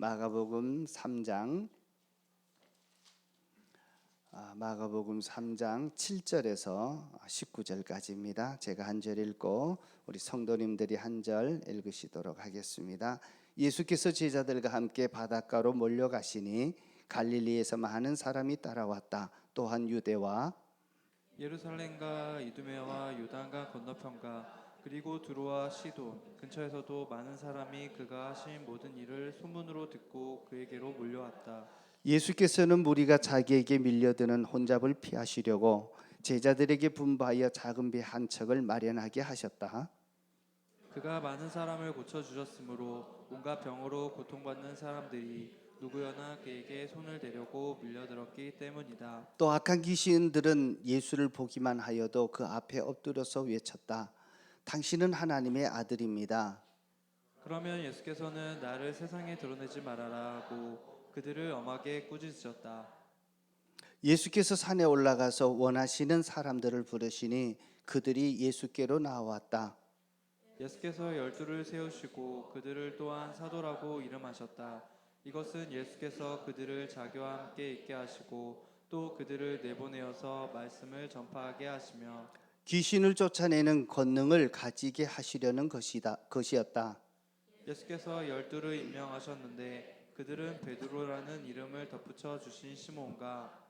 마가복음 3장 7절에서 19절까지입니다. 제가 한 절 읽고 우리 성도님들이 한 절 읽으시도록 하겠습니다. 예수께서 제자들과 함께 바닷가로 몰려가시니 갈릴리에서 많은 사람이 따라왔다. 또한 유대와 예루살렘과 이두메와 요단강 건너편과 그리고 두로와 시돈 근처에서도 많은 사람이 그가 하신 모든 일을 소문으로 듣고 그에게로 몰려왔다. 예수께서는 무리가 자기에게 밀려드는 혼잡을 피하시려고 제자들에게 분부하여 작은 배 한 척을 마련하게 하셨다. 그가 많은 사람을 고쳐주셨으므로 온갖 병으로 고통받는 사람들이 누구여나 그에게 손을 대려고 밀려들었기 때문이다. 또 악한 귀신들은 예수를 보기만 하여도 그 앞에 엎드려서 외쳤다. 당신은 하나님의 아들입니다. 그러면 예수께서는 나를 세상에 드러내지 말아라 하고 그들을 엄하게 꾸짖으셨다. 예수께서 산에 올라가서 원하시는 사람들을 부르시니 그들이 예수께로 나왔다. 예수께서 열두를 세우시고 그들을 또한 사도라고 이름하셨다. 이것은 예수께서 그들을 자기와 함께 있게 하시고 또 그들을 내보내어서 말씀을 전파하게 하시며 귀신을 쫓아내는 권능을 가지게 하시려는 것이었다. 예수께서 열두를 임명하셨는데 그들은 베드로라는 이름을 덧붙여 주신 시몬과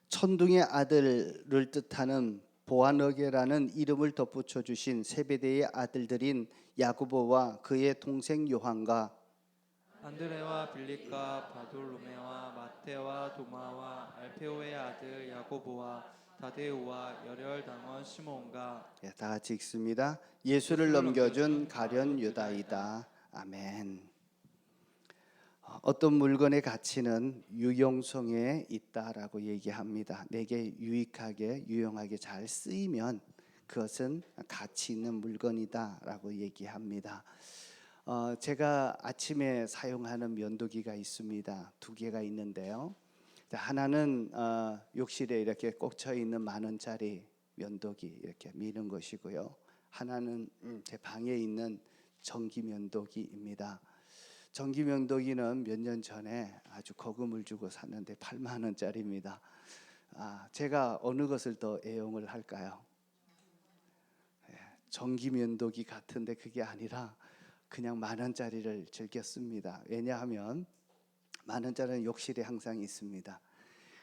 천둥의 아들을 뜻하는 보아너게라는 이름을 덧붙여 주신 세베대의 아들들인 야고보와 그의 동생 요한과 안드레와 빌립과 바돌로메와 마테와 도마와 알페오의 아들 야고보와 다데우와 열혈당원 시몬과 다 같이 읽습니다. 예수를 넘겨준 가룟 유다이다. 아멘. 어떤 물건의 가치는 유용성에 있다라고 얘기합니다. 내게 유익하게 유용하게 잘 쓰이면 그것은 가치 있는 물건이다라고 얘기합니다. 제가 아침에 사용하는 면도기가 있습니다. 두 개가 있는데요. 하나는 욕실에 이렇게 꽂혀 있는 10,000원짜리 면도기 이렇게 미는 것이고요. 하나는 제 방에 있는 전기 면도기입니다. 전기 면도기는 몇 년 전에 아주 거금을 주고 샀는데 8만 원짜리입니다. 제가 어느 것을 더 애용을 할까요? 전기 면도기 같은데 그게 아니라 그냥 10,000원짜리를 즐겼습니다. 왜냐하면 10,000원짜리는 욕실에 항상 있습니다.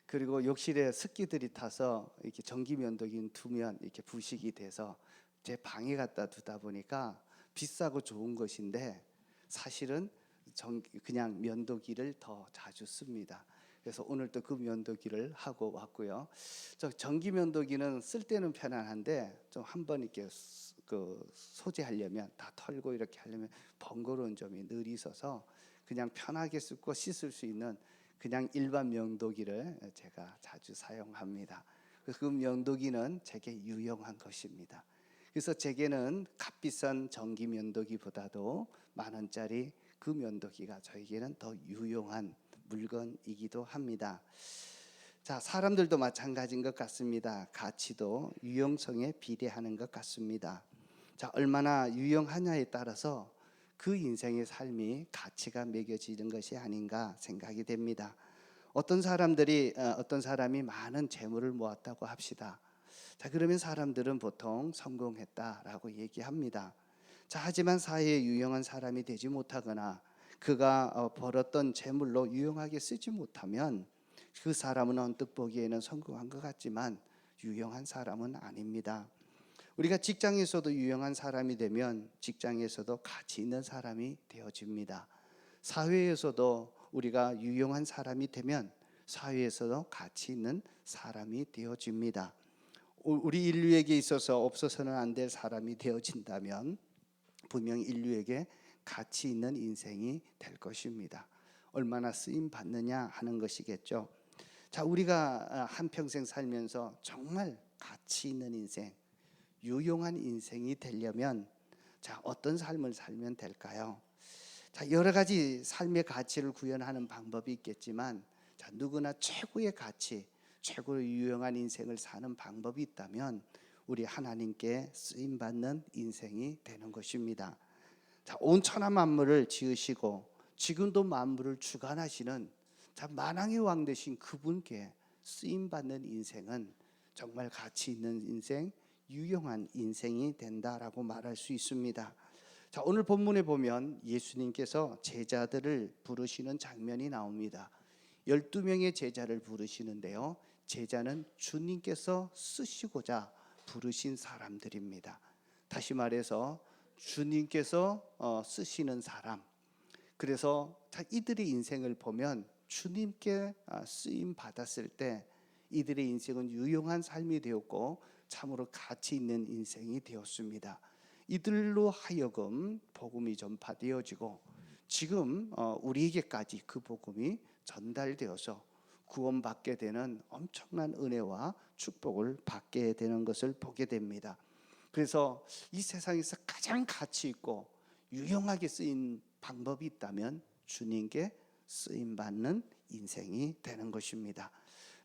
그리고 욕실에 습기들이 타서 이렇게 전기 면도기는 두면 이렇게 부식이 돼서 제 방에 갖다 두다 보니까 비싸고 좋은 것인데 사실은 그냥 면도기를 더 자주 씁니다. 그래서 오늘도 그 면도기를 하고 왔고요. 저 전기 면도기는 쓸 때는 편안한데 좀 한번 이렇게 소지하려면 다 털고 이렇게 하려면 번거로운 점이 늘 있어서 그냥 편하게 쓰고 씻을 수 있는 그냥 일반 면도기를 제가 자주 사용합니다. 그 면도기는 제게 유용한 것입니다. 그래서 제게는 값비싼 전기 면도기보다도 10,000원짜리 그 면도기가 저에게는 더 유용한 물건이기도 합니다. 자, 사람들도 마찬가지인 것 같습니다. 가치도 유용성에 비례하는 것 같습니다. 자, 얼마나 유용하냐에 따라서 그 인생의 삶이 가치가 매겨지는 것이 아닌가 생각이 됩니다. 어떤 사람이 많은 재물을 모았다고 합시다. 자, 그러면 사람들은 보통 성공했다라고 얘기합니다. 자, 하지만 사회에 유용한 사람이 되지 못하거나 그가 벌었던 재물로 유용하게 쓰지 못하면 그 사람은 언뜻 보기에는 성공한 것 같지만 유용한 사람은 아닙니다. 우리가 직장에서도 유용한 사람이 되면 직장에서도 가치 있는 사람이 되어집니다. 사회에서도 우리가 유용한 사람이 되면 사회에서도 가치 있는 사람이 되어집니다. 우리 인류에게 있어서 없어서는 안 될 사람이 되어진다면 분명 인류에게 가치 있는 인생이 될 것입니다. 얼마나 쓰임 받느냐 하는 것이겠죠. 자, 우리가 한평생 살면서 정말 가치 있는 인생, 유용한 인생이 되려면 자, 어떤 삶을 살면 될까요? 자, 여러 가지 삶의 가치를 구현하는 방법이 있겠지만 자, 누구나 최고의 가치, 최고로 유용한 인생을 사는 방법이 있다면 우리 하나님께 쓰임받는 인생이 되는 것입니다. 자, 온 천하 만물을 지으시고 지금도 만물을 주관하시는 참 만왕의 왕 되신 그분께 쓰임 받는 인생은 정말 가치 있는 인생, 유용한 인생이 된다라고 말할 수 있습니다. 자, 오늘 본문에 보면 예수님께서 제자들을 부르시는 장면이 나옵니다. 12명의 제자를 부르시는데요. 제자는 주님께서 쓰시고자 부르신 사람들입니다. 다시 말해서 주님께서 쓰시는 사람. 그래서 이들의 인생을 보면 주님께 쓰임 받았을 때 이들의 인생은 유용한 삶이 되었고 참으로 가치 있는 인생이 되었습니다. 이들로 하여금 복음이 전파되어지고 지금 우리에게까지 그 복음이 전달되어서 구원받게 되는 엄청난 은혜와 축복을 받게 되는 것을 보게 됩니다. 그래서 이 세상에서 가장 가치 있고 유용하게 쓰인 방법이 있다면 주님께 쓰임 받는 인생이 되는 것입니다.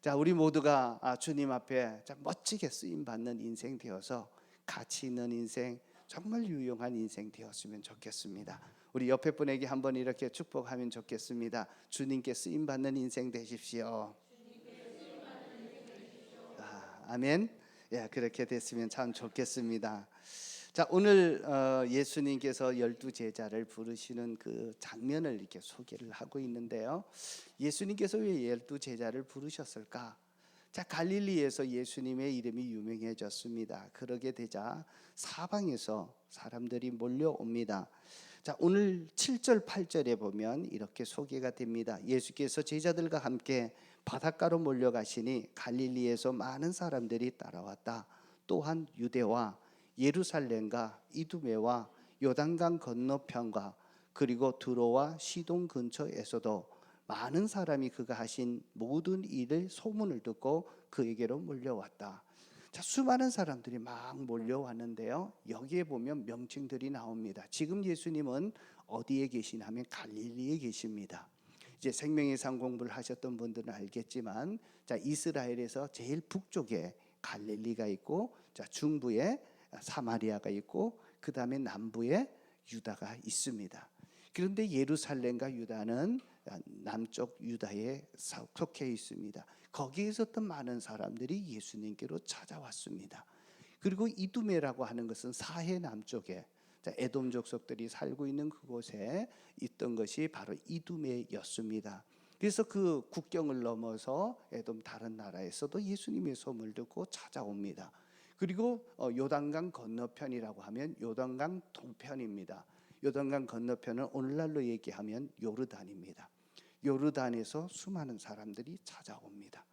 자, 우리 모두가 주님 앞에 멋지게 쓰임 받는 인생 되어서 가치 있는 인생, 정말 유용한 인생 되었으면 좋겠습니다. 우리 옆에 분에게 한번 이렇게 축복하면 좋겠습니다. 주님께 쓰임 받는 인생 되십시오. 아멘. 예, 그렇게 됐으면 참 좋겠습니다. 자, 오늘 예수님께서 12제자를 부르시는 그 장면을 이렇게 소개를 하고 있는데요. 예수님께서 왜 12제자를 부르셨을까? 자, 갈릴리에서 예수님의 이름이 유명해졌습니다. 그러게 되자 사방에서 사람들이 몰려옵니다. 자, 오늘 7절 8절에 보면 이렇게 소개가 됩니다. 예수께서 제자들과 함께 바닷가로 몰려가시니 갈릴리에서 많은 사람들이 따라왔다. 또한 유대와 예루살렘과 이두메와 요단강 건너편과 그리고 두로와 시돈 근처에서도 많은 사람이 그가 하신 모든 일을 소문을 듣고 그에게로 몰려왔다. 자, 수많은 사람들이 막 몰려왔는데요. 여기에 보면 명칭들이 나옵니다. 지금 예수님은 어디에 계시냐면 갈릴리에 계십니다. 이제 생명의 상 공부를 하셨던 분들은 알겠지만, 자, 이스라엘에서 제일 북쪽에 갈릴리가 있고, 자, 중부에 사마리아가 있고, 그 다음에 남부에 유다가 있습니다. 그런데 예루살렘과 유다는 남쪽 유다에 속해 있습니다. 거기에 있었던 많은 사람들이 예수님께로 찾아왔습니다. 그리고 이두메라고 하는 것은 사해 남쪽에 에돔 족속들이 살고 있는 그곳에 있던 것이 바로 이두메였습니다. 그래서 그 국경을 넘어서 에돔 다른 나라에서도 예수님의 소문을 듣고 찾아옵니다. 그리고 요단강 건너편이라고 하면 요단강 동편입니다. 요단강 건너편은 오늘날로 얘기하면 요르단입니다. 요르단에서 수많은 사람들이 찾아옵니다.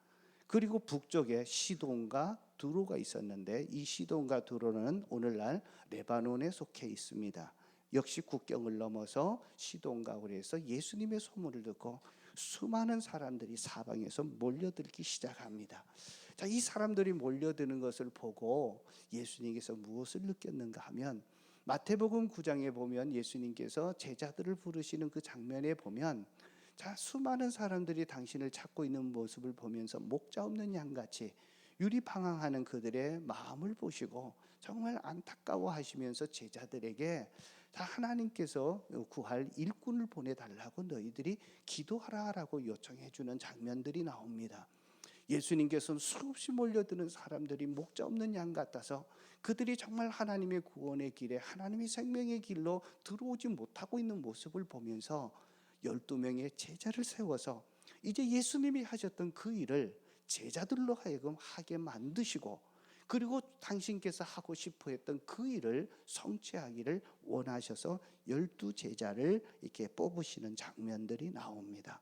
그리고 북쪽에 시돈과 두로가 있었는데 이 시돈과 두로는 오늘날 레바논에 속해 있습니다. 역시 국경을 넘어서 시돈과 그래서 예수님의 소문을 듣고 수많은 사람들이 사방에서 몰려들기 시작합니다. 자, 이 사람들이 몰려드는 것을 보고 예수님께서 무엇을 느꼈는가 하면 마태복음 9장에 보면 예수님께서 제자들을 부르시는 그 장면에 보면 자, 수많은 사람들이 당신을 찾고 있는 모습을 보면서 목자 없는 양같이 유리방황하는 그들의 마음을 보시고 정말 안타까워하시면서 제자들에게 다 하나님께서 구할 일꾼을 보내달라고 너희들이 기도하라라고 요청해 주는 장면들이 나옵니다. 예수님께서는 수없이 몰려드는 사람들이 목자 없는 양 같아서 그들이 정말 하나님의 구원의 길에 하나님의 생명의 길로 들어오지 못하고 있는 모습을 보면서 12명의 제자를 세워서 이제 예수님이 하셨던 그 일을 제자들로 하여금 하게 만드시고 그리고 당신께서 하고 싶어 했던 그 일을 성취하기를 원하셔서 12제자를 이렇게 뽑으시는 장면들이 나옵니다.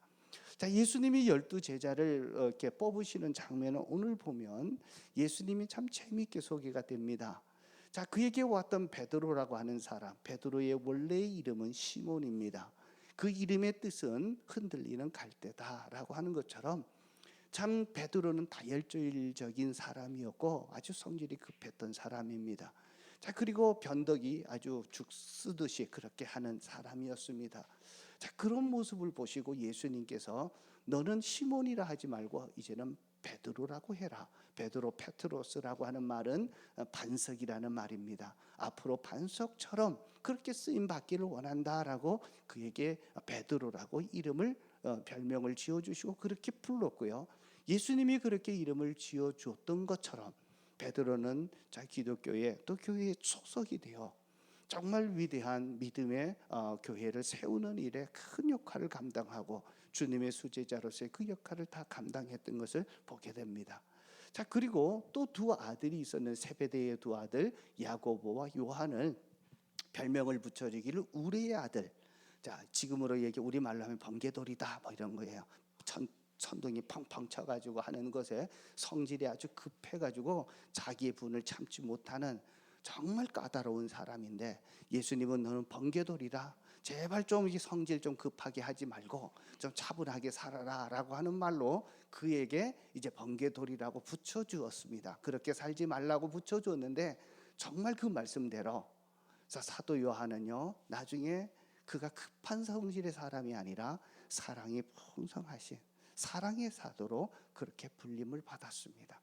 자, 예수님이 12제자를 이렇게 뽑으시는 장면을 오늘 보면 예수님이 참 재미있게 소개가 됩니다. 자, 그에게 왔던 베드로라고 하는 사람, 베드로의 원래의 이름은 시몬입니다. 그 이름의 뜻은 흔들리는 갈대다라고 하는 것처럼 참 베드로는 다혈질적인 사람이었고 아주 성질이 급했던 사람입니다. 자, 그리고 변덕이 아주 죽 쓰듯이 그렇게 하는 사람이었습니다. 자, 그런 모습을 보시고 예수님께서 너는 시몬이라 하지 말고 이제는 베드로라고 해라. 베드로 페트로스라고 하는 말은 반석이라는 말입니다. 앞으로 반석처럼 그렇게 쓰임 받기를 원한다라고 그에게 베드로라고 이름을 별명을 지어주시고 그렇게 불렀고요. 예수님이 그렇게 이름을 지어주었던 것처럼 베드로는 기독교의 또 교회의 소속이 되어 정말 위대한 믿음의 교회를 세우는 일에 큰 역할을 감당하고 주님의 수제자로서의 그 역할을 다 감당했던 것을 보게 됩니다. 자, 그리고 또 두 아들이 있었는 세베대의 두 아들 야고보와 요한을 별명을 붙여주기를 우리의 아들. 자, 지금으로 얘기 우리 말로 하면 번개돌이다 뭐 이런 거예요. 천둥이 펑펑 쳐가지고 하는 것에 성질이 아주 급해가지고 자기의 분을 참지 못하는 정말 까다로운 사람인데 예수님은 너는 번개돌이라 제발 좀 성질 좀 급하게 하지 말고 좀 차분하게 살아라 라고 하는 말로 그에게 이제 번개돌이라고 붙여주었습니다. 그렇게 살지 말라고 붙여주었는데 정말 그 말씀대로 사도 요한은요 나중에 그가 급한 성질의 사람이 아니라 사랑이 풍성하신 사랑의 사도로 그렇게 불림을 받았습니다.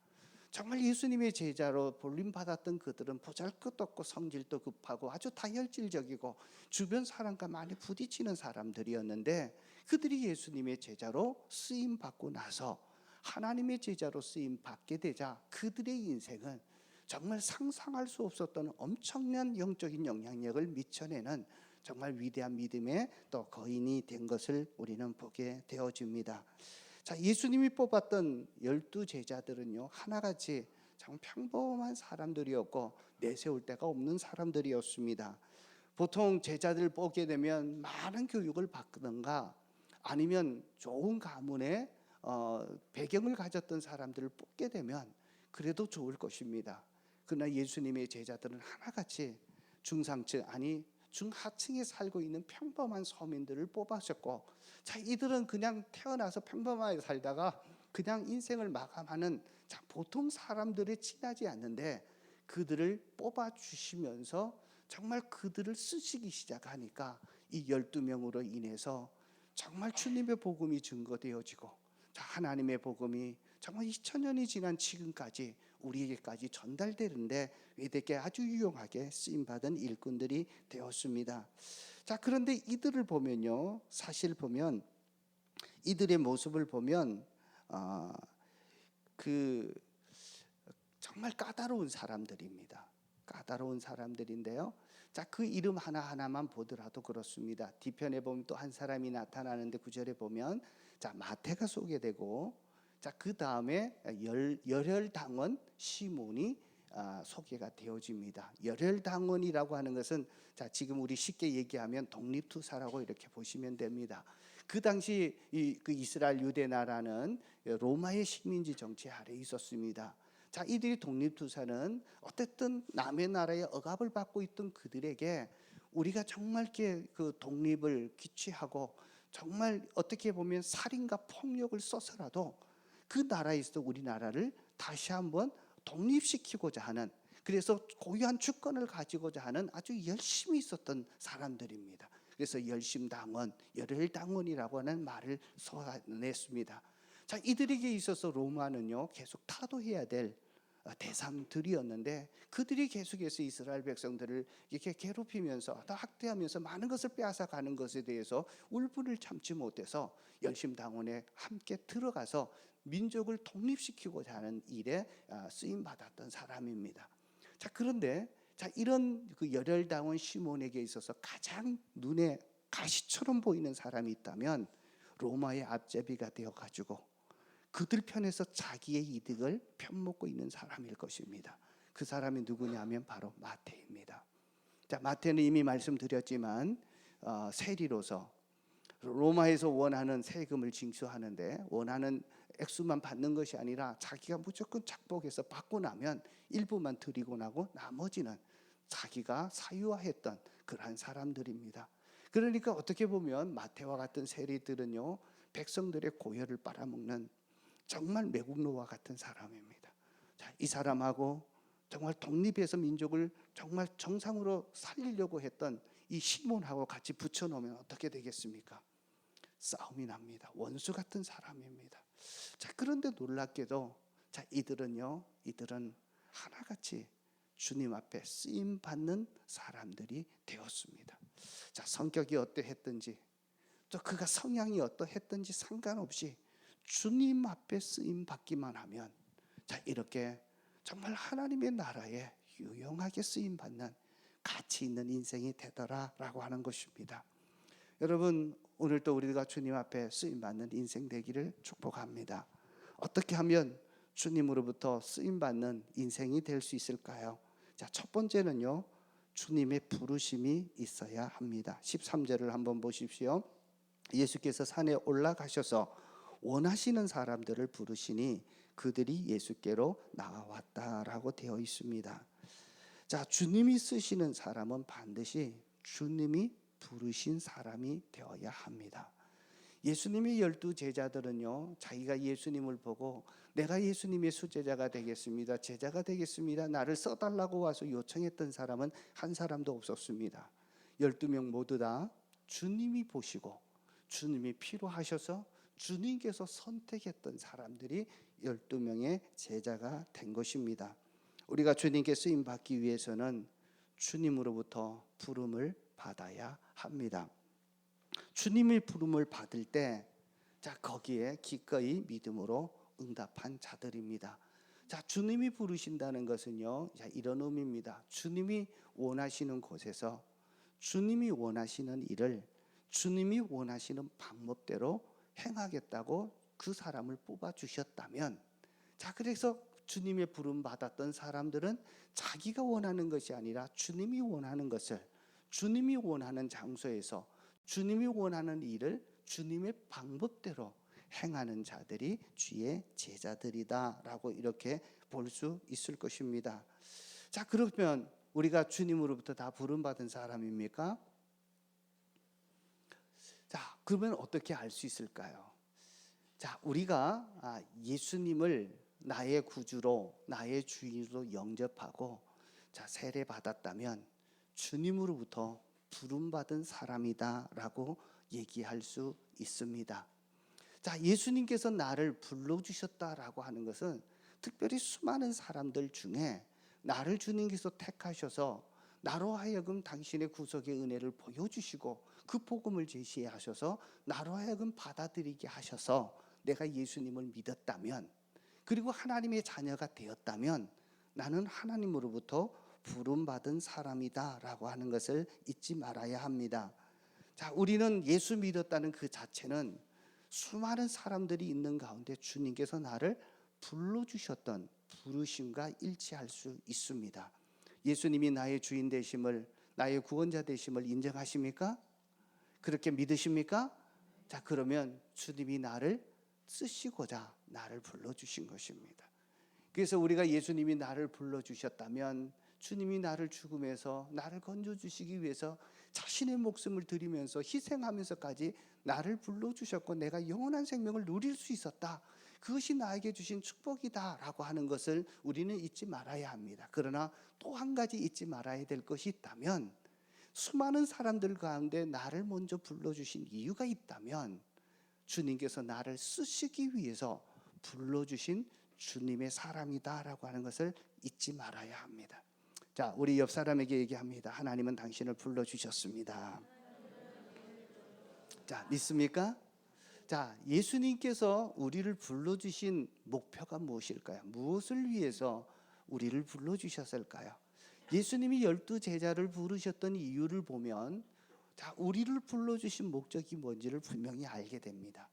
정말 예수님의 제자로 불림받았던 그들은 보잘것없고 성질도 급하고 아주 다혈질적이고 주변 사람과 많이 부딪히는 사람들이었는데 그들이 예수님의 제자로 쓰임받고 나서 하나님의 제자로 쓰임받게 되자 그들의 인생은 정말 상상할 수 없었던 엄청난 영적인 영향력을 미쳐내는 정말 위대한 믿음의 또 거인이 된 것을 우리는 보게 되어집니다. 자, 예수님이 뽑았던 12 제자들은요 하나같이 참 평범한 사람들이었고 내세울 데가 없는 사람들이었습니다. 보통 제자들 뽑게 되면 많은 교육을 받든가 아니면 좋은 가문의 배경을 가졌던 사람들을 뽑게 되면 그래도 좋을 것입니다. 그러나 예수님의 제자들은 하나같이 중상층 아니 중하층에 살고 있는 평범한 서민들을 뽑아셨고 자, 이들은 그냥 태어나서 평범하게 살다가 그냥 인생을 마감하는 보통 사람들에 지나지 않는데 그들을 뽑아주시면서 정말 그들을 쓰시기 시작하니까 이 12명으로 인해서 정말 주님의 복음이 증거되어지고 하나님의 복음이 정말 2000년이 지난 지금까지 우리에게까지 전달되는데 우리에게 아주 유용하게 쓰임받은 일꾼들이 되었습니다. 자, 그런데 이들을 보면요 사실 보면 이들의 모습을 보면 그 정말 까다로운 사람들입니다. 까다로운 사람들인데요. 자, 그 이름 하나하나만 보더라도 그렇습니다. 뒤편에 보면 또 한 사람이 나타나는데 9절에 보면 자, 마태가 소개되고 자, 그 다음에 열혈당원 시몬이 소개가 되어집니다. 열혈당원이라고 하는 것은 자, 지금 우리 쉽게 얘기하면 독립투사라고 이렇게 보시면 됩니다. 그 당시 그 이스라엘 유대 나라는 로마의 식민지 정치 아래에 있었습니다. 자, 이들이 독립투사는 어쨌든 남의 나라의 억압을 받고 있던 그들에게 우리가 정말 그 독립을 기취하고 정말 어떻게 보면 살인과 폭력을 써서라도 그 나라에서 우리나라를 다시 한번 독립시키고자 하는 그래서 고유한 주권을 가지고자 하는 아주 열심히 있었던 사람들입니다. 그래서 열심당원, 열혈당원이라고 하는 말을 쏟아냈습니다. 자, 이들에게 있어서 로마는요 계속 타도해야 될 대상들이었는데 그들이 계속해서 이스라엘 백성들을 이렇게 괴롭히면서 또 학대하면서 많은 것을 빼앗아가는 것에 대해서 울분을 참지 못해서 열심당원에 함께 들어가서 민족을 독립시키고자 하는 일에 쓰임 받았던 사람입니다. 자, 그런데 자, 이런 그 열혈당원 시몬에게 있어서 가장 눈에 가시처럼 보이는 사람이 있다면 로마의 앞제비가 되어가지고 그들 편에서 자기의 이득을 편먹고 있는 사람일 것입니다. 그 사람이 누구냐면 바로 마태입니다. 자, 마태는 이미 말씀드렸지만 세리로서 로마에서 원하는 세금을 징수하는데 원하는 액수만 받는 것이 아니라 자기가 무조건 착복해서 받고 나면 일부만 드리고 나고 나머지는 자기가 사유화했던 그러한 사람들입니다. 그러니까 어떻게 보면 마태와 같은 세리들은요 백성들의 고혈을 빨아먹는 정말 매국노와 같은 사람입니다. 자, 이 사람하고 정말 독립해서 민족을 정말 정상으로 살리려고 했던 이 시몬하고 같이 붙여놓으면 어떻게 되겠습니까? 싸움이 납니다. 원수 같은 사람입니다. 자, 그런데 놀랍게도 자, 이들은 하나같이 주님 앞에 쓰임 받는 사람들이 되었습니다. 자, 성격이 어떠했든지 또 그가 성향이 어떠했든지 상관없이 주님 앞에 쓰임 받기만 하면 자, 이렇게 정말 하나님의 나라에 유용하게 쓰임 받는 가치 있는 인생이 되더라라고 하는 것입니다. 여러분, 오늘도 우리가 주님 앞에 쓰임 받는 인생 되기를 축복합니다. 어떻게 하면 주님으로부터 쓰임 받는 인생이 될 수 있을까요? 자, 첫 번째는요, 주님의 부르심이 있어야 합니다. 13절을 한번 보십시오. 예수께서 산에 올라가셔서 원하시는 사람들을 부르시니 그들이 예수께로 나와왔다라고 되어 있습니다. 자, 주님이 쓰시는 사람은 반드시 주님이 부르신 사람이 되어야 합니다. 예수님의 12 제자들은요, 자기가 예수님을 보고 내가 예수님의 수제자가 되겠습니다, 제자가 되겠습니다, 나를 써달라고 와서 요청했던 사람은 한 사람도 없었습니다. 12명 모두 다 주님이 보시고 주님이 필요하셔서 주님께서 선택했던 사람들이 12명의 제자가 된 것입니다. 우리가 주님께 쓰임 받기 위해서는 주님으로부터 부름을 받아야 합니다. 주님의 부름을 받을 때 자, 거기에 기꺼이 믿음으로 응답한 자들입니다. 자, 주님이 부르신다는 것은요, 자, 이런 의미입니다. 주님이 원하시는 곳에서 주님이 원하시는 일을 주님이 원하시는 방법대로 행하겠다고 그 사람을 뽑아 주셨다면, 자, 그래서 주님의 부름 받았던 사람들은 자기가 원하는 것이 아니라 주님이 원하는 것을 주님이 원하는 장소에서 주님이 원하는 일을 주님의 방법대로 행하는 자들이 주의 제자들이다라고 이렇게 볼 수 있을 것입니다. 자, 그러면 우리가 주님으로부터 다 부름받은 사람입니까? 자, 그러면 어떻게 알 수 있을까요? 자, 우리가 예수님을 나의 구주로 나의 주인으로 영접하고 자, 세례 받았다면 주님으로부터 부름받은 사람이다라고 얘기할 수 있습니다. 자, 예수님께서 나를 불러주셨다라고 하는 것은 특별히 수많은 사람들 중에 나를 주님께서 택하셔서 나로 하여금 당신의 구속의 은혜를 보여주시고 그 복음을 제시하셔서 나로 하여금 받아들이게 하셔서 내가 예수님을 믿었다면, 그리고 하나님의 자녀가 되었다면 나는 하나님으로부터 부름받은 사람이다라고 하는 것을 잊지 말아야 합니다. 자, 우리는 예수 믿었다는 그 자체는 수많은 사람들이 있는 가운데 주님께서 나를 불러주셨던 부르심과 일치할 수 있습니다. 예수님이 나의 주인 되심을, 나의 구원자 되심을 인정하십니까? 그렇게 믿으십니까? 자, 그러면 주님이 나를 쓰시고자 나를 불러주신 것입니다. 그래서 우리가 예수님이 나를 불러주셨다면 주님이 나를 죽음에서 나를 건져주시기 위해서 자신의 목숨을 드리면서 희생하면서까지 나를 불러주셨고 내가 영원한 생명을 누릴 수 있었다, 그것이 나에게 주신 축복이다라고 하는 것을 우리는 잊지 말아야 합니다. 그러나 또 한 가지 잊지 말아야 될 것이 있다면, 수많은 사람들 가운데 나를 먼저 불러주신 이유가 있다면 주님께서 나를 쓰시기 위해서 불러주신 주님의 사람이다라고 하는 것을 잊지 말아야 합니다. 자, 우리 옆 사람에게 얘기합니다. 하나님은 당신을 불러주셨습니다. 자, 믿습니까? 자, 예수님께서 우리를 불러주신 목표가 무엇일까요? 무엇을 위해서 우리를 불러주셨을까요? 예수님이 12 제자를 부르셨던 이유를 보면 자, 우리를 불러주신 목적이 뭔지를 분명히 알게 됩니다.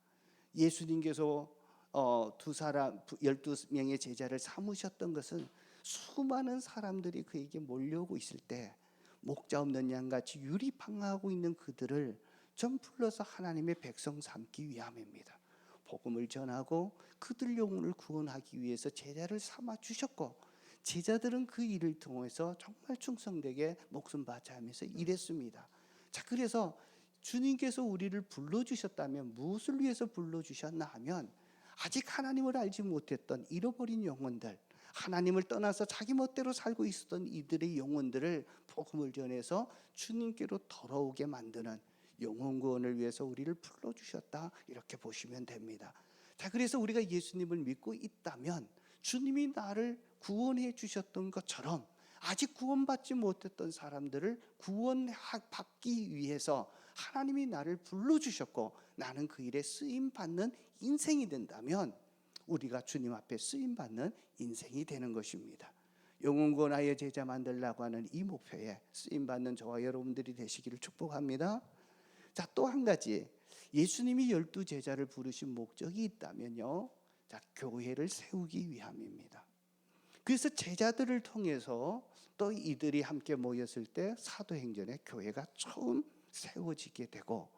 예수님께서 12명의 제자를 삼으셨던 것은 수많은 사람들이 그에게 몰려오고 있을 때 목자 없는 양같이 유리방황하고 있는 그들을 좀 불러서 하나님의 백성 삼기 위함입니다. 복음을 전하고 그들 영혼을 구원하기 위해서 제자를 삼아 주셨고, 제자들은 그 일을 통해서 정말 충성되게 목숨 바치면서 일했습니다. 자, 그래서 주님께서 우리를 불러주셨다면 무엇을 위해서 불러주셨나 하면, 아직 하나님을 알지 못했던 잃어버린 영혼들, 하나님을 떠나서 자기 멋대로 살고 있었던 이들의 영혼들을 복음을 전해서 주님께로 돌아오게 만드는 영혼 구원을 위해서 우리를 불러주셨다, 이렇게 보시면 됩니다. 자, 그래서 우리가 예수님을 믿고 있다면 주님이 나를 구원해 주셨던 것처럼 아직 구원받지 못했던 사람들을 구원받기 위해서 하나님이 나를 불러주셨고 나는 그 일에 쓰임받는 인생이 된다면 우리가 주님 앞에 쓰임받는 인생이 되는 것입니다. 영혼구원하여 제자 만들라고 하는 이 목표에 쓰임받는 저와 여러분들이 되시기를 축복합니다. 자, 또 한 가지, 예수님이 12제자를 부르신 목적이 있다면요, 자, 교회를 세우기 위함입니다. 그래서 제자들을 통해서 또 이들이 함께 모였을 때 사도행전에 교회가 처음 세워지게 되고,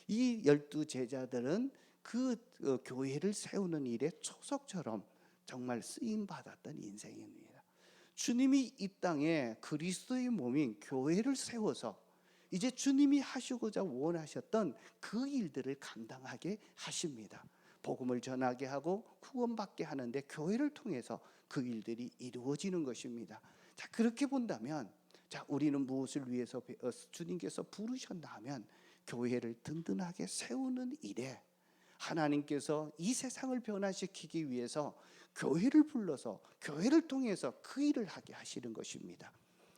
이 12제자들은 그 교회를 세우는 일에 초석처럼 정말 쓰임받았던 인생입니다. 주님이 이 땅에 그리스도의 몸인 교회를 세워서 이제 주님이 하시고자 원하셨던 그 일들을 감당하게 하십니다. 복음을 전하게 하고 구원받게 하는데 교회를 통해서 그 일들이 이루어지는 것입니다. 자, 그렇게 본다면, 자, 우리는 무엇을 위해서 주님께서 부르셨나 하면 교회를 든든하게 세우는 일에 하나님께서 이 세상을 변화시키기 위해서 교회를 불러서 교회를 통해서 그 일을 하게 하시는 것입니다.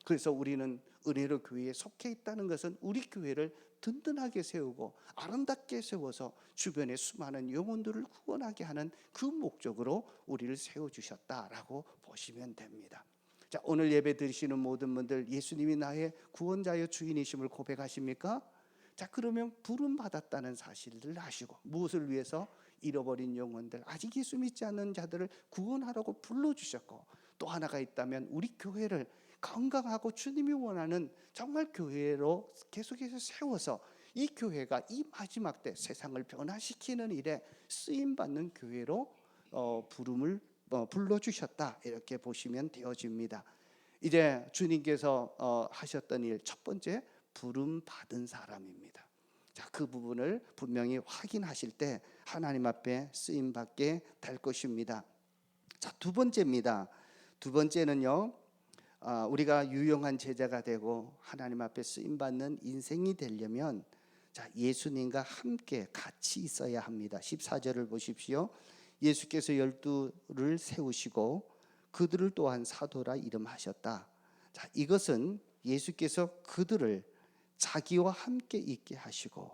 그래서 우리는 은혜로 교회에 속해 있다는 것은 우리 교회를 든든하게 세우고 아름답게 세워서 주변의 수많은 영혼들을 구원하게 하는 그 목적으로 우리를 세워주셨다라고 보시면 됩니다. 자, 오늘 예배 드리시는 모든 분들 예수님이 나의 구원자여 주인이심을 고백하십니까? 자, 그러면 부름 받았다는 사실을 아시고 무엇을 위해서? 잃어버린 영혼들, 아직 예수 믿지 않는 자들을 구원하라고 불러주셨고, 또 하나가 있다면 우리 교회를 건강하고 주님이 원하는 정말 교회로 계속해서 세워서 이 교회가 이 마지막 때 세상을 변화시키는 일에 쓰임받는 교회로 부름을 불러주셨다, 이렇게 보시면 되어집니다. 이제 주님께서 하셨던 일, 첫 번째, 부름 받은 사람입니다. 자, 그 부분을 분명히 확인하실 때 하나님 앞에 쓰임 받게 될 것입니다. 자, 두 번째입니다. 두 번째는요, 우리가 유용한 제자가 되고 하나님 앞에 쓰임 받는 인생이 되려면, 자, 예수님과 함께 같이 있어야 합니다. 14절을 보십시오. 예수께서 12를 세우시고 그들을 또한 사도라 이름하셨다. 자, 이것은 예수께서 그들을 자기와 함께 있게 하시고,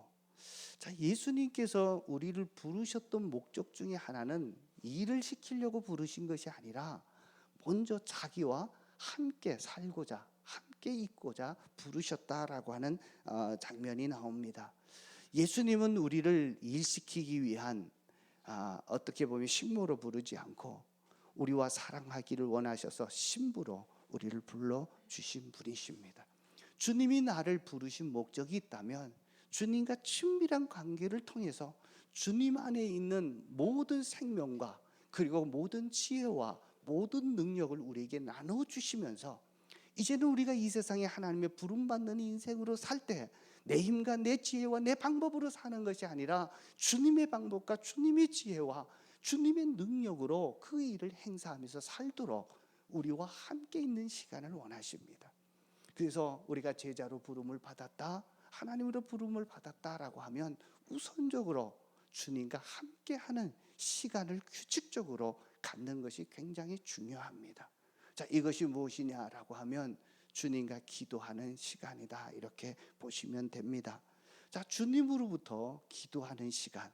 자, 예수님께서 우리를 부르셨던 목적 중에 하나는 일을 시키려고 부르신 것이 아니라 먼저 자기와 함께 살고자, 함께 있고자 부르셨다라고 하는 장면이 나옵니다. 예수님은 우리를 일시키기 위한 어떻게 보면 식모로 부르지 않고 우리와 사랑하기를 원하셔서 신부로 우리를 불러주신 분이십니다. 주님이 나를 부르신 목적이 있다면 주님과 친밀한 관계를 통해서 주님 안에 있는 모든 생명과 그리고 모든 지혜와 모든 능력을 우리에게 나눠주시면서 이제는 우리가 이 세상에 하나님의 부름받는 인생으로 살 때 내 힘과 내 지혜와 내 방법으로 사는 것이 아니라 주님의 방법과 주님의 지혜와 주님의 능력으로 그 일을 행사하면서 살도록 우리와 함께 있는 시간을 원하십니다. 그래서 우리가 제자로 부름을 받았다, 하나님으로 부름을 받았다라고 하면 우선적으로 주님과 함께하는 시간을 규칙적으로 갖는 것이 굉장히 중요합니다. 자, 이것이 무엇이냐라고 하면 주님과 기도하는 시간이다, 이렇게 보시면 됩니다. 자, 주님으로부터 기도하는 시간,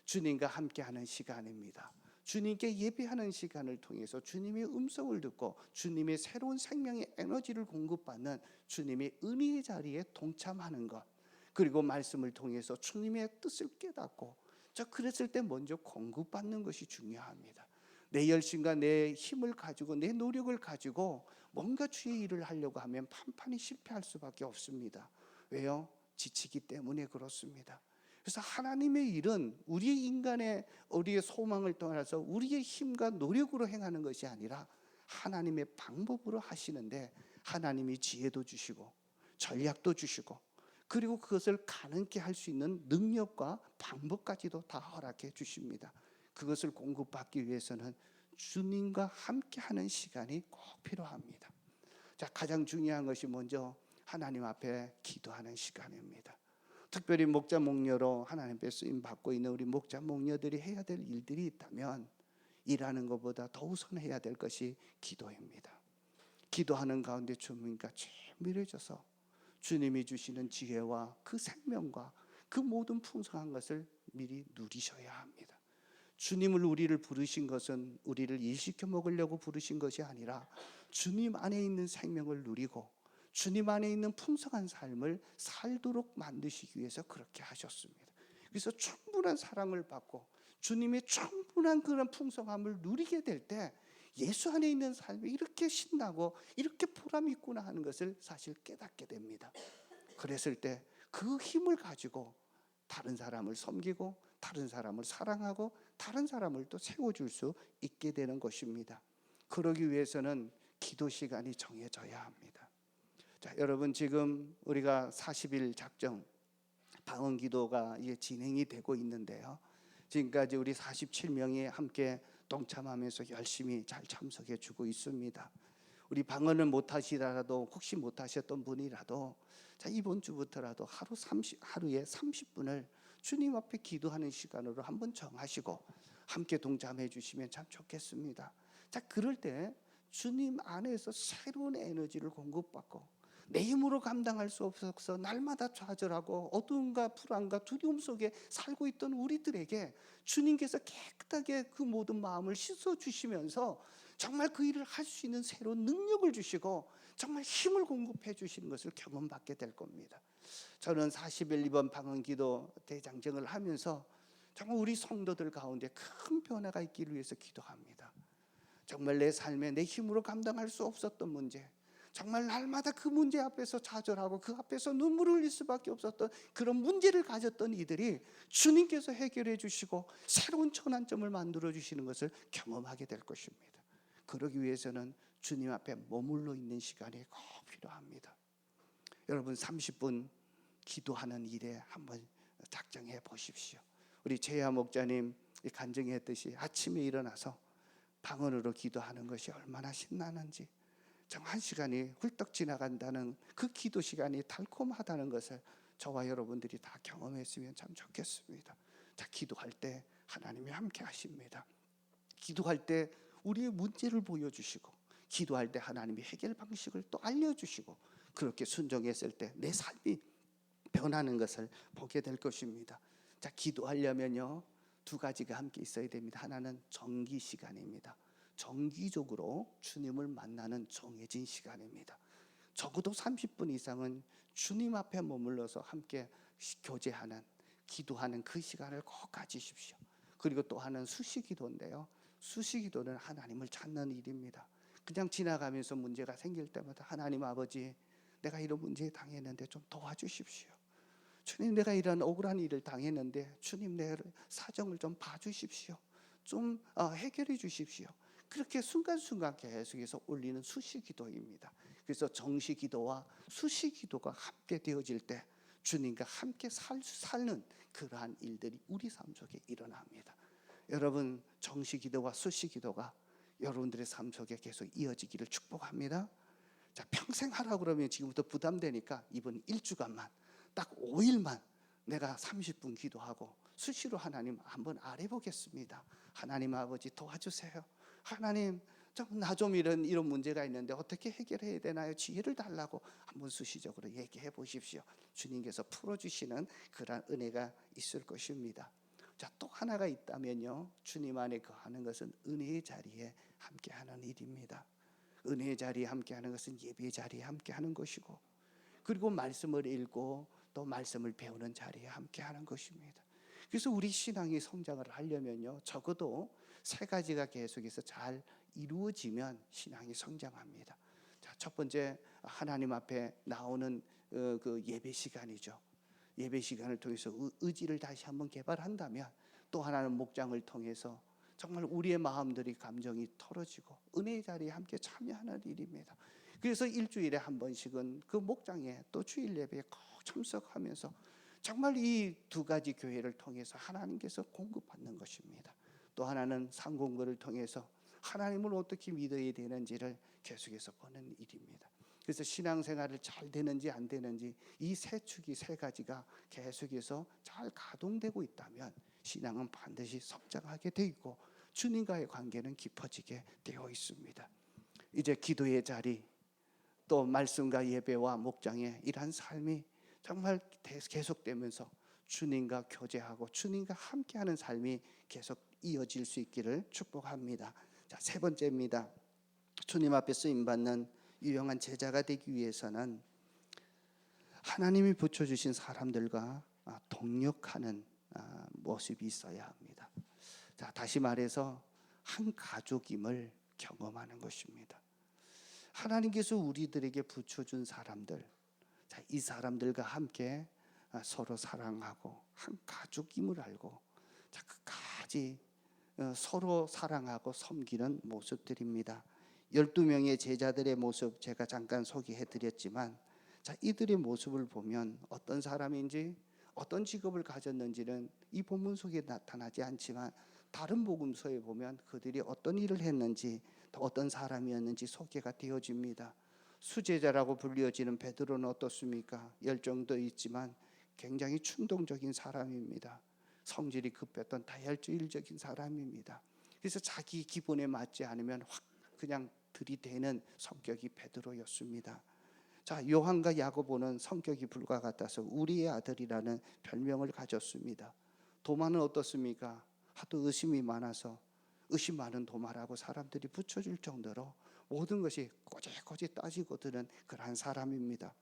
주님과 함께하는 시간입니다. 주님께 예배하는 시간을 통해서 주님의 음성을 듣고 주님의 새로운 생명의 에너지를 공급받는 주님의 은혜의 자리에 동참하는 것, 그리고 말씀을 통해서 주님의 뜻을 깨닫고, 자, 그랬을 때 먼저 공급받는 것이 중요합니다. 내 열심과 내 힘을 가지고 내 노력을 가지고 뭔가 주의 일을 하려고 하면 판판이 실패할 수밖에 없습니다. 왜요? 지치기 때문에 그렇습니다. 그래서 하나님의 일은 우리의 소망을 떠나서 우리의 힘과 노력으로 행하는 것이 아니라 하나님의 방법으로 하시는데, 하나님이 지혜도 주시고 전략도 주시고 그리고 그것을 가능케 할 수 있는 능력과 방법까지도 다 허락해 주십니다. 그것을 공급받기 위해서는 주님과 함께하는 시간이 꼭 필요합니다. 자, 가장 중요한 것이 먼저 하나님 앞에 기도하는 시간입니다. 특별히 목자 목녀로 하나님께 쓰임 받고 있는 우리 목자 목녀들이 해야 될 일들이 있다면 일하는 것보다 더 우선해야 될 것이 기도입니다. 기도하는 가운데 주님과 친밀해져서 주님이 주시는 지혜와 그 생명과 그 모든 풍성한 것을 미리 누리셔야 합니다. 주님을 우리를 부르신 것은 우리를 일시켜 먹으려고 부르신 것이 아니라 주님 안에 있는 생명을 누리고 주님 안에 있는 풍성한 삶을 살도록 만드시기 위해서 그렇게 하셨습니다. 그래서 충분한 사랑을 받고 주님의 충분한 그런 풍성함을 누리게 될 때 예수 안에 있는 삶이 이렇게 신나고 이렇게 보람이 있구나 하는 것을 사실 깨닫게 됩니다. 그랬을 때 그 힘을 가지고 다른 사람을 섬기고 다른 사람을 사랑하고 다른 사람을 또 세워줄 수 있게 되는 것입니다. 그러기 위해서는 기도 시간이 정해져야 합니다. 자, 여러분 지금 우리가 40일 작정 방언 기도가 이제 진행이 되고 있는데요. 지금까지 우리 47명이 함께 동참하면서 열심히 잘 참석해 주고 있습니다. 우리 방언을 못 하시더라도 혹시 못 하셨던 분이라도 자, 이번 주부터라도 하루에 30분을 주님 앞에 기도하는 시간으로 한번 정하시고 함께 동참해 주시면 참 좋겠습니다. 자, 그럴 때 주님 안에서 새로운 에너지를 공급받고 내 힘으로 감당할 수 없어서 날마다 좌절하고 어두움과 불안과 두려움 속에 살고 있던 우리들에게 주님께서 깨끗하게 그 모든 마음을 씻어 주시면서 정말 그 일을 할 수 있는 새로운 능력을 주시고 정말 힘을 공급해 주시는 것을 경험받게 될 겁니다. 저는 40일 이번 방언기도 대장정을 하면서 정말 우리 성도들 가운데 큰 변화가 있기를 위해서 기도합니다. 정말 내 삶에 내 힘으로 감당할 수 없었던 문제, 정말 날마다 그 문제 앞에서 좌절하고 그 앞에서 눈물을 흘릴 수밖에 없었던 그런 문제를 가졌던 이들이 주님께서 해결해 주시고 새로운 전환점을 만들어 주시는 것을 경험하게 될 것입니다. 그러기 위해서는 주님 앞에 머물러 있는 시간이 꼭 필요합니다. 여러분 30분 기도하는 일에 한번 작정해 보십시오. 우리 제야 목자님 간증했듯이 아침에 일어나서 방언으로 기도하는 것이 얼마나 신나는지, 정말 한 시간이 훌떡 지나간다는 그 기도 시간이 달콤하다는 것을 저와 여러분들이 다 경험했으면 참 좋겠습니다. 자, 기도할 때 하나님이 함께 하십니다. 기도할 때 우리의 문제를 보여주시고 기도할 때 하나님이 해결 방식을 또 알려주시고 그렇게 순종했을 때 내 삶이 변하는 것을 보게 될 것입니다. 자, 기도하려면요 2가지가 함께 있어야 됩니다. 하나는 정기 시간입니다. 정기적으로 주님을 만나는 정해진 시간입니다. 적어도 30분 이상은 주님 앞에 머물러서 함께 교제하는 기도하는 그 시간을 꼭 가지십시오. 그리고 또 하나는 수시기도인데요. 수시기도는 하나님을 찾는 일입니다. 그냥 지나가면서 문제가 생길 때마다 하나님 아버지, 내가 이런 문제에 당했는데 좀 도와주십시오. 주님, 내가 이런 억울한 일을 당했는데 주님 내 사정을 좀 봐주십시오. 좀 해결해 주십시오. 그렇게 순간순간 계속해서 올리는 수시기도입니다. 그래서 정시기도와 수시기도가 함께 되어질 때 주님과 함께 사는 그러한 일들이 우리 삶 속에 일어납니다. 여러분 정시기도와 수시기도가 여러분들의 삶 속에 계속 이어지기를 축복합니다. 자, 평생 하라고 그러면 지금부터 부담되니까 이번 1주간만 딱 5일만 내가 30분 기도하고 수시로 하나님 한번 아뢰보겠습니다. 하나님 아버지 도와주세요. 하나님 나 좀 이런 문제가 있는데 어떻게 해결해야 되나요? 지혜를 달라고 한번 수시적으로 얘기해 보십시오. 주님께서 풀어주시는 그런 은혜가 있을 것입니다. 자, 또 하나가 있다면요, 주님 안에 거하는 것은 은혜의 자리에 함께하는 일입니다. 은혜의 자리에 함께하는 것은 예배의 자리에 함께하는 것이고, 그리고 말씀을 읽고 또 말씀을 배우는 자리에 함께하는 것입니다. 그래서 우리 신앙이 성장을 하려면요, 적어도 3가지가 계속해서 잘 이루어지면 신앙이 성장합니다. 자, 첫 번째 하나님 앞에 나오는 그 예배 시간이죠. 예배 시간을 통해서 의지를 다시 한번 개발한다면, 또 하나는 목장을 통해서 정말 우리의 마음들이 감정이 털어지고 은혜의 자리에 함께 참여하는 일입니다. 그래서 일주일에 한 번씩은 그 목장에 또 주일 예배에 꼭 참석하면서 정말 이 2가지 교회를 통해서 하나님께서 공급받는 것입니다. 또 하나는 상공부를 통해서 하나님을 어떻게 믿어야 되는지를 계속해서 보는 일입니다. 그래서 신앙생활을 잘 되는지 안 되는지 이 세 축이 세 가지가 계속해서 잘 가동되고 있다면 신앙은 반드시 성장하게 돼 있고 주님과의 관계는 깊어지게 되어 있습니다. 이제 기도의 자리, 또 말씀과 예배와 목장의 이러한 삶이 정말 계속되면서 주님과 교제하고 주님과 함께하는 삶이 계속 이어질 수 있기를 축복합니다. 자, 세 번째입니다. 주님 앞에 쓰임받는 유용한 제자가 되기 위해서는 하나님이 붙여주신 사람들과 동력하는 모습이 있어야 합니다. 자, 다시 말해서 한 가족임을 경험하는 것입니다. 하나님께서 우리들에게 붙여준 사람들, 자, 이 사람들과 함께 서로 사랑하고 한 가족임을 알고 자, 끝까지 서로 사랑하고 섬기는 모습들입니다. 12명의 제자들의 모습 제가 잠깐 소개해드렸지만 자, 이들의 모습을 보면 어떤 사람인지 어떤 직업을 가졌는지는 이 본문 속에 나타나지 않지만 다른 복음서에 보면 그들이 어떤 일을 했는지 또 어떤 사람이었는지 소개가 되어집니다. 수제자라고 불려지는 베드로는 어떻습니까? 열정도 있지만 굉장히 충동적인 사람입니다. 성질이 급했던 다혈질적인 사람입니다. 그래서 자기 기본에 맞지 않으면 확 그냥 들이대는 성격이 베드로였습니다. 자, 요한과 야고보는 성격이 불과 같아서 우리의 아들이라는 별명을 가졌습니다. 도마는 어떻습니까? 하도 의심이 많아서 의심 많은 도마라고 사람들이 붙여줄 정도로 모든 것이 꼬지꼬지 따지고 드는 그러한 사람입니다.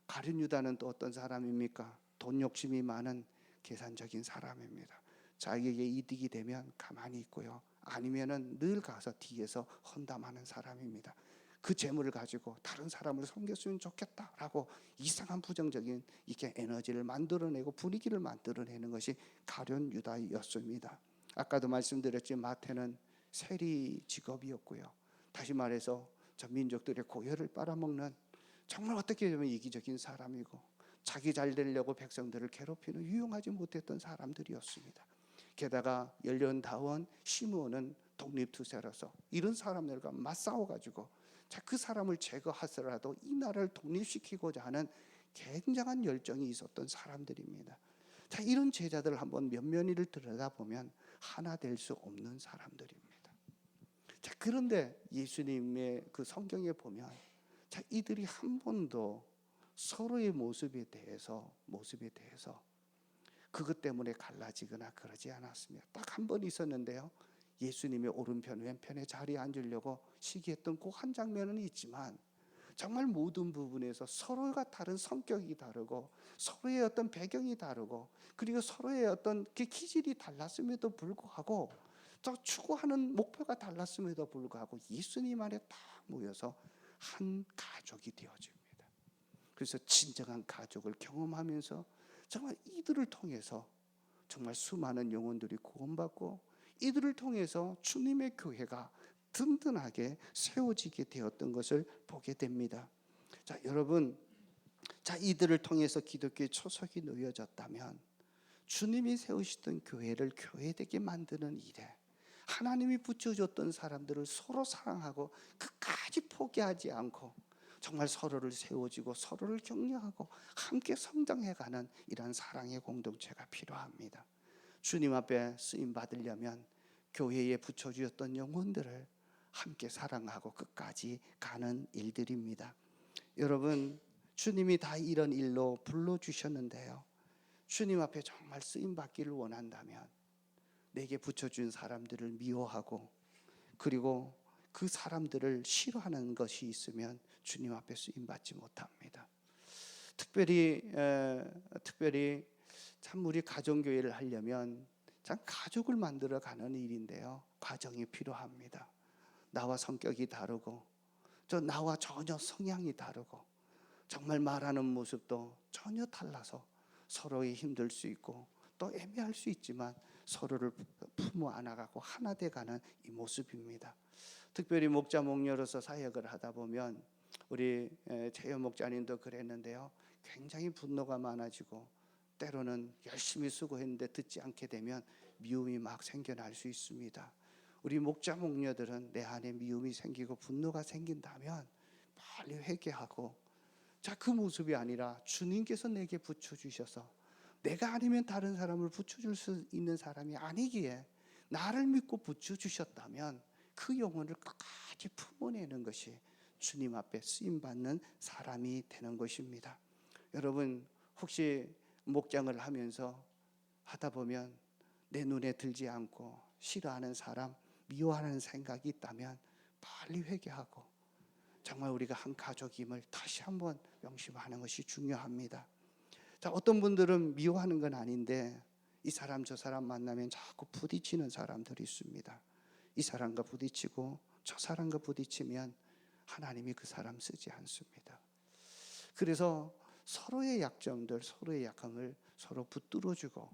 가룟 유다는 또 어떤 사람입니까? 돈 욕심이 많은 계산적인 사람입니다. 자기에게 이득이 되면 가만히 있고요, 아니면은 늘 가서 뒤에서 헌담하는 사람입니다. 그 재물을 가지고 다른 사람을 섬겼으면 좋겠다라고 이상한 부정적인 이렇게 에너지를 만들어내고 분위기를 만들어내는 것이 가룟 유다였습니다. 아까도 말씀드렸지만 마태는 세리 직업이었고요. 다시 말해서 저 민족들의 고혈을 빨아먹는 정말 어떻게 보면 이기적인 사람이고 자기 잘 되려고 백성들을 괴롭히는 유용하지 못했던 사람들이었습니다. 게다가 연륜다원 시므온은 독립투세로서 이런 사람들과 맞싸워가지고 그 사람을 제거하더라도 이 나라를 독립시키고자 하는 굉장한 열정이 있었던 사람들입니다. 자, 이런 제자들을 한번 면면이를 들여다보면 하나 될 수 없는 사람들입니다. 자, 그런데 예수님의 그 성경에 보면 자, 이들이 한 번도 서로의 모습에 대해서 그것 때문에 갈라지거나 그러지 않았습니다. 딱 한 번 있었는데요. 예수님의 오른편 왼편에 자리에 앉으려고 시기했던 그 한 장면은 있지만 정말 모든 부분에서 서로가 다른 성격이 다르고 서로의 어떤 배경이 다르고 그리고 서로의 어떤 그 기질이 달랐음에도 불구하고 또 추구하는 목표가 달랐음에도 불구하고 예수님 안에 딱 모여서 한 가족이 되어집니다. 그래서 진정한 가족을 경험하면서 정말 이들을 통해서 정말 수많은 영혼들이 구원받고 이들을 통해서 주님의 교회가 든든하게 세워지게 되었던 것을 보게 됩니다. 자, 여러분, 자, 이들을 통해서 기독교의 초석이 놓여졌다면 주님이 세우시던 교회를 교회되게 만드는 일에 하나님이 붙여줬던 사람들을 서로 사랑하고 끝까지 포기하지 않고 정말 서로를 세워지고 서로를 격려하고 함께 성장해가는 이러한 사랑의 공동체가 필요합니다. 주님 앞에 쓰임 받으려면 교회에 붙여주었던 영혼들을 함께 사랑하고 끝까지 가는 일들입니다. 여러분, 주님이 다 이런 일로 불러주셨는데요, 주님 앞에 정말 쓰임 받기를 원한다면 내게 붙여준 사람들을 미워하고 그리고 그 사람들을 싫어하는 것이 있으면 주님 앞에 쓰임 받지 못합니다. 특별히 참 우리 가정교회를 하려면 참 가족을 만들어 가는 일인데요, 과정이 필요합니다. 나와 성격이 다르고 나와 전혀 성향이 다르고 정말 말하는 모습도 전혀 달라서 서로의 힘들 수 있고 또 애매할 수 있지만 서로를 품어 안아가고 하나 돼가는 이 모습입니다. 특별히 목자 목녀로서 사역을 하다 보면 우리 재현 목자님도 그랬는데요, 굉장히 분노가 많아지고 때로는 열심히 수고했는데 듣지 않게 되면 미움이 막 생겨날 수 있습니다. 우리 목자 목녀들은 내 안에 미움이 생기고 분노가 생긴다면 빨리 회개하고, 자, 그 모습이 아니라 주님께서 내게 붙여주셔서 내가 아니면 다른 사람을 붙여줄 수 있는 사람이 아니기에 나를 믿고 붙여주셨다면 그 영혼을 끝까지 품어내는 것이 주님 앞에 쓰임받는 사람이 되는 것입니다. 여러분, 혹시 목장을 하면서 하다 보면 내 눈에 들지 않고 싫어하는 사람, 미워하는 생각이 있다면 빨리 회개하고, 정말 우리가 한 가족임을 다시 한번 명심하는 것이 중요합니다. 자, 어떤 분들은 미워하는 건 아닌데 이 사람 저 사람 만나면 자꾸 부딪히는 사람들이 있습니다. 이 사람과 부딪히고 저 사람과 부딪히면 하나님이 그 사람 쓰지 않습니다. 그래서 서로의 약점들, 서로의 약함을 서로 붙들어주고,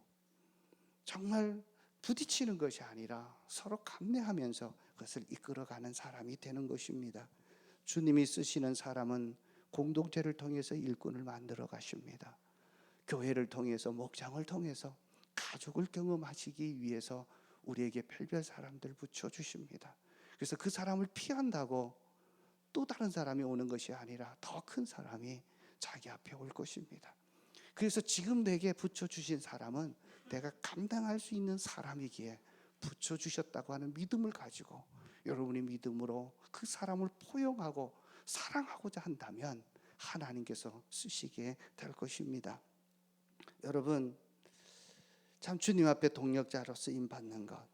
정말 부딪히는 것이 아니라 서로 감내하면서 그것을 이끌어가는 사람이 되는 것입니다. 주님이 쓰시는 사람은 공동체를 통해서 일꾼을 만들어 가십니다. 교회를 통해서, 목장을 통해서, 가족을 경험하시기 위해서 우리에게 별별 사람들 붙여주십니다. 그래서 그 사람을 피한다고 또 다른 사람이 오는 것이 아니라 더 큰 사람이 자기 앞에 올 것입니다. 그래서 지금 내게 붙여주신 사람은 내가 감당할 수 있는 사람이기에 붙여주셨다고 하는 믿음을 가지고 여러분이 믿음으로 그 사람을 포용하고 사랑하고자 한다면 하나님께서 쓰시게 될 것입니다. 여러분, 참 주님 앞에 동력자로 쓰임받는 것,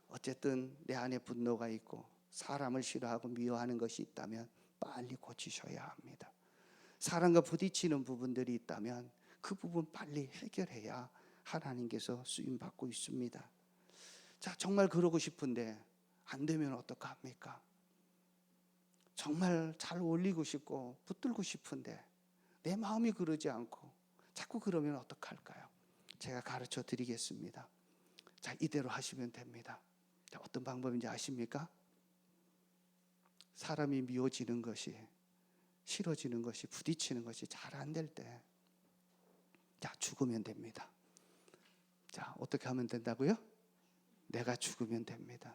어쨌든 내 안에 분노가 있고 사람을 싫어하고 미워하는 것이 있다면 빨리 고치셔야 합니다. 사람과 부딪히는 부분들이 있다면 그 부분 빨리 해결해야 하나님께서 쓰임받고 있습니다. 자, 정말 그러고 싶은데 안 되면 어떡합니까? 정말 잘 어울리고 싶고 붙들고 싶은데 내 마음이 그러지 않고 자꾸 그러면 어떡할까요? 제가 가르쳐 드리겠습니다. 자, 이대로 하시면 됩니다. 자, 어떤 방법인지 아십니까? 사람이 미워지는 것이, 싫어지는 것이, 부딪히는 것이 잘 안 될 때, 자, 죽으면 됩니다. 자, 어떻게 하면 된다고요? 내가 죽으면 됩니다.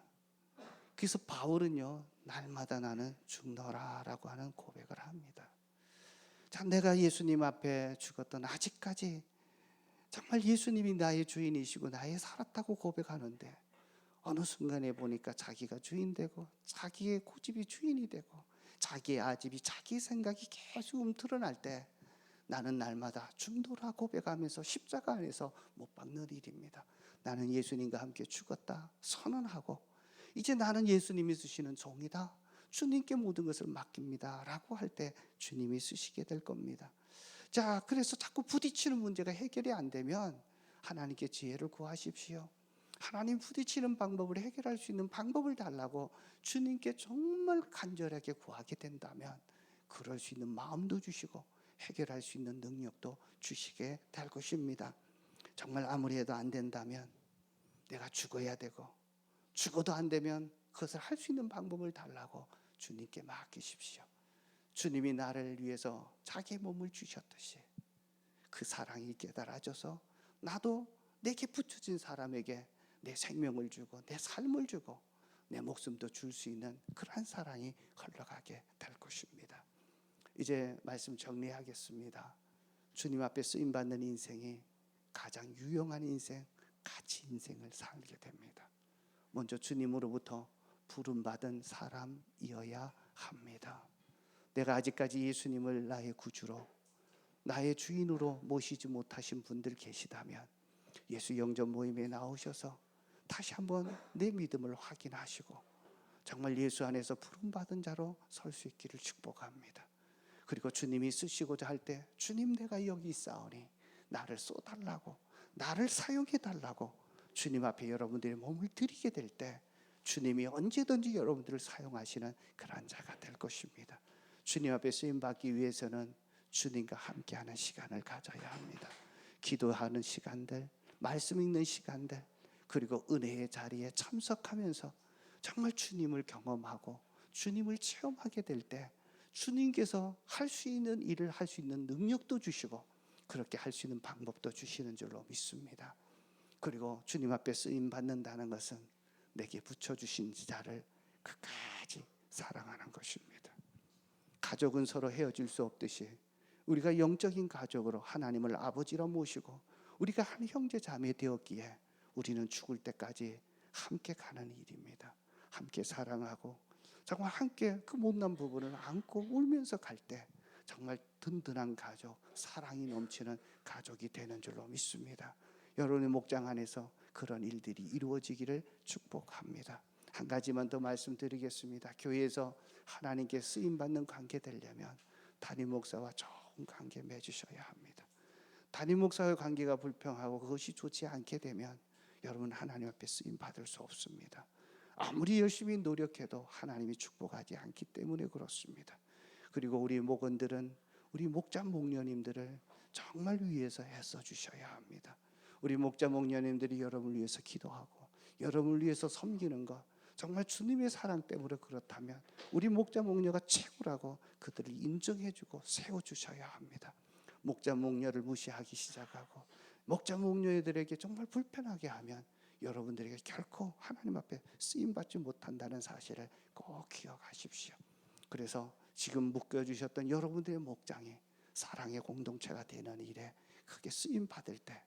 그래서 바울은요, 날마다 나는 죽노라라고 하는 고백을 합니다. 자, 내가 예수님 앞에 죽었던 아직까지 정말 예수님이 나의 주인이시고 나의 살았다고 고백하는데 어느 순간에 보니까 자기가 주인 되고 자기의 고집이 주인이 되고 자기의 아집이, 자기의 생각이 계속 움트러날 때 나는 날마다 죽노라 고백하면서 십자가 안에서 못 박는 일입니다. 나는 예수님과 함께 죽었다 선언하고 이제 나는 예수님이 쓰시는 종이다, 주님께 모든 것을 맡깁니다 라고 할 때 주님이 쓰시게 될 겁니다. 자, 그래서 자꾸 부딪히는 문제가 해결이 안 되면 하나님께 지혜를 구하십시오. 하나님, 부딪히는 방법을 해결할 수 있는 방법을 달라고 주님께 정말 간절하게 구하게 된다면 그럴 수 있는 마음도 주시고 해결할 수 있는 능력도 주시게 될 것입니다. 정말 아무리 해도 안 된다면 내가 죽어야 되고, 죽어도 안 되면 그것을 할 수 있는 방법을 달라고 주님께 맡기십시오. 주님이 나를 위해서 자기 몸을 주셨듯이 그 사랑이 깨달아져서 나도 내게 붙여진 사람에게 내 생명을 주고 내 삶을 주고 내 목숨도 줄 수 있는 그러한 사랑이 흘러가게 될 것입니다. 이제 말씀 정리하겠습니다. 주님 앞에 쓰임받는 인생이 가장 유용한 인생, 가치 인생을 살게 됩니다. 먼저 주님으로부터 부름받은 사람이어야 합니다. 내가 아직까지 예수님을 나의 구주로, 나의 주인으로 모시지 못하신 분들 계시다면 예수 영접 모임에 나오셔서 다시 한번 내 믿음을 확인하시고 정말 예수 안에서 부름받은 자로 설 수 있기를 축복합니다. 그리고 주님이 쓰시고자 할 때 주님, 내가 여기 있사오니 나를 쏘달라고, 나를 사용해 달라고 주님 앞에 여러분들의 몸을 드리게 될 때 주님이 언제든지 여러분들을 사용하시는 그런 자가 될 것입니다. 주님 앞에 쓰임받기 위해서는 주님과 함께하는 시간을 가져야 합니다. 기도하는 시간들, 말씀 읽는 시간들, 그리고 은혜의 자리에 참석하면서 정말 주님을 경험하고 주님을 체험하게 될 때 주님께서 할 수 있는 일을 할 수 있는 능력도 주시고 그렇게 할 수 있는 방법도 주시는 줄로 믿습니다. 그리고 주님 앞에 쓰임 받는다는 것은 내게 붙여주신 자를 끝까지 사랑하는 것입니다. 가족은 서로 헤어질 수 없듯이 우리가 영적인 가족으로 하나님을 아버지라 모시고 우리가 한 형제 자매 되었기에 우리는 죽을 때까지 함께 가는 일입니다. 함께 사랑하고 정말 함께 그 못난 부분을 안고 울면서 갈 때 정말 든든한 가족, 사랑이 넘치는 가족이 되는 줄로 믿습니다. 여러분의 목장 안에서 그런 일들이 이루어지기를 축복합니다. 한 가지만 더 말씀드리겠습니다. 교회에서 하나님께 쓰임받는 관계 되려면 담임 목사와 좋은 관계 맺으셔야 합니다. 담임 목사의 관계가 불평하고 그것이 좋지 않게 되면 여러분 하나님 앞에 쓰임받을 수 없습니다. 아무리 열심히 노력해도 하나님이 축복하지 않기 때문에 그렇습니다. 그리고 우리 목원들은 우리 목자 목녀님들을 정말 위해서 애써 주셔야 합니다. 우리 목자 목녀님들이 여러분을 위해서 기도하고 여러분을 위해서 섬기는 것 정말 주님의 사랑 때문에 그렇다면 우리 목자 목녀가 최고라고 그들을 인정해주고 세워주셔야 합니다. 목자 목녀를 무시하기 시작하고 목자 목녀들에게 정말 불편하게 하면 여러분들에게 결코 하나님 앞에 쓰임받지 못한다는 사실을 꼭 기억하십시오. 그래서 지금 묶여주셨던 여러분들의 목장이 사랑의 공동체가 되는 일에 크게 쓰임받을 때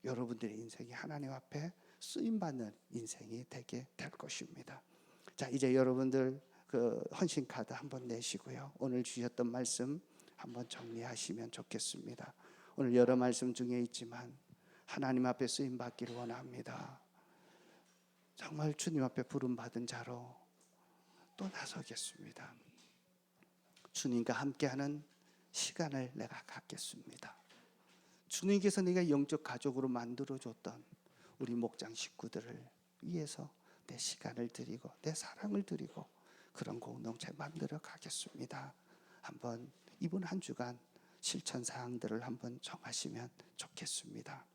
여러분들의 인생이 하나님 앞에 쓰임받는 인생이 되게 될 것입니다. 자, 이제 여러분들 그 헌신 카드 한번 내시고요. 오늘 주셨던 말씀 한번 정리하시면 좋겠습니다. 오늘 여러 말씀 중에 있지만 하나님 앞에 쓰임 받기를 원합니다. 정말 주님 앞에 부름 받은 자로 또 나서겠습니다. 주님과 함께하는 시간을 내가 갖겠습니다. 주님께서 내가 영적 가족으로 만들어줬던 우리 목장 식구들을 위해서 내 시간을 드리고 내 사랑을 드리고 그런 공동체 만들어 가겠습니다. 한번 이번 한 주간 실천 사항들을 한번 정하시면 좋겠습니다.